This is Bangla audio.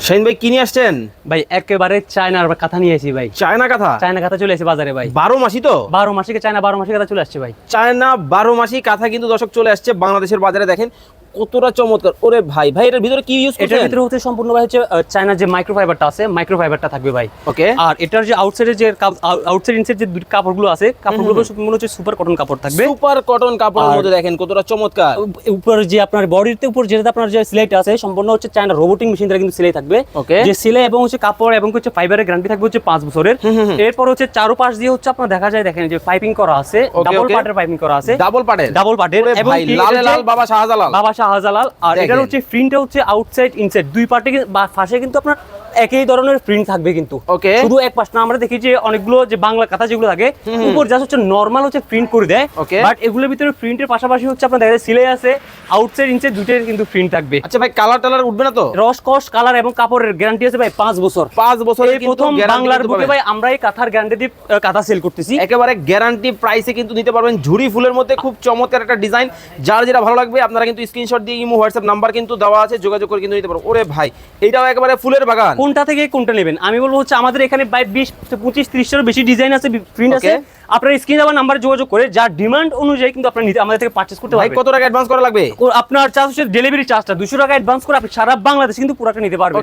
শাহিন ভাই কি নিয়ে আসছেন? ভাই একেবারে চায়নার কাঁথা নিয়ে এসেছি ভাই। চায়না কাঁথা? চায়না কাঁথা চলে এসেছে বাজারে ভাই। 12 মাসি তো? 12 মাসিকে চায়না 12 মাসি কাঁথা চলে আসছে ভাই। চায়না 12 মাসি কাঁথা কিন্তু দর্শক চলে আসছে বাংলাদেশের বাজারে। দেখেন কতটা চমৎকার। ওরে ভাই ভাই এটার ভিতরে কি ইউজ করছেন? এটার ভিতরে হচ্ছে সম্পূর্ণ ভাই হচ্ছে চায়নার যে মাইক্রোফাইবারটা আছে, মাইক্রোফাইবারটা থাকবে ভাই। ওকে। আর এটার যে আউটসাইডের যে আউটসাইড ইনসাইড যে দুটো কাপড়গুলো আছে, কাপড়গুলো সম্পূর্ণ হচ্ছে সুপার কটন কাপড় থাকবে। সুপার কটন কাপড়ের মধ্যে দেখেন কতটা চমৎকার। উপর যে আপনার বডিতে উপর যেটা আপনার যে সেলাইটা আছে সম্পূর্ণ হচ্ছে চায়না রোবোটিক মেশিন দ্বারা কিন্তু সেলাই থাকবে। ওকে। যে সেলাই এবং হচ্ছে কাপড় এবং হচ্ছে ফাইবারের গ্যারান্টি থাকবে হচ্ছে 5 বছরের। এরপর হচ্ছে চারপাশ দিয়ে হচ্ছে আপনার দেখা যায় দেখেন যে পাইপিং করা আছে, ডাবল পার্টের পাইপিং করা আছে। ডাবল পার্টের? ডাবল পার্টের এবং ভাই লালে লাল বাবা শাহজালাল। বাবা শাহজালাল। আর এটার হচ্ছে প্রিন্টটা হচ্ছে আউটসাইড ইনসাইড দুই পার্টে বা ফাঁসে কিন্তু আপনার একই ধরনের প্রিন্ট থাকবে কিন্তু। ওকে। শুধু এক পাশ না, আমরা দেখি যে অনেকগুলো যে বাংলা কাঁথা যেগুলো থাকে উপর জাস্ট হচ্ছে নরমাল হচ্ছে প্রিন্ট করে দেয়। বাট এগুলোর ভিতরে প্রিন্টের পাশাপাশি হচ্ছে আপনার দেখা যায় সিলাই আছে, আউটসাইড ইনসাইড দুইটার কিন্তু প্রিন্ট থাকবে। আচ্ছা ভাই কালার টালার উঠবে না তো? রস কস কালার এবং কাপড়ের গ্যারান্টি আছে ভাই 5 বছর। 5 বছরের এই প্রথম বাংলার বুকে ভাই আমরা এই কাঁথার গ্যারান্টি দিয়ে কাঁথা সেল করতেছি। একেবারে গ্যারান্টি প্রাইসে কিন্তু নিতে পারবেন। ঝুরি ফুলের মধ্যে খুব চমৎকার একটা ডিজাইন। যার যেটা ভালো লাগবে আপনারা কিন্তু স্ক্রিনশট দিয়ে ইমো হোয়াটসঅ্যাপ নাম্বার কিন্তু দেওয়া আছে, যোগাযোগ করে কিন্তু নিতে পারবেন। ওরে ভাই এইটাও একেবারে ফুলের বাগান। কোনটা থেকে কোনটা নেবেন আমি বলবো হচ্ছে আমাদের এখানে 20 25 30 বেশি ডিজাইন আছে, প্রিন্ট আছে। আপনার স্ক্রিনে দেওয়া নাম্বারে যোগাযোগ করে যার ডিমান্ড অনুযায়ী কিন্তু আপনি আমাদের থেকে পারচেজ করতে পারবেন। ভাই কত টাকা অ্যাডভান্স করা লাগবে? আপনার চার্জ হচ্ছে ডেলিভারি চার্জটা 200 টাকা অ্যাডভান্স করে আপনি সারা বাংলাদেশ কিন্তু পুরোটা নিতে পারবেন।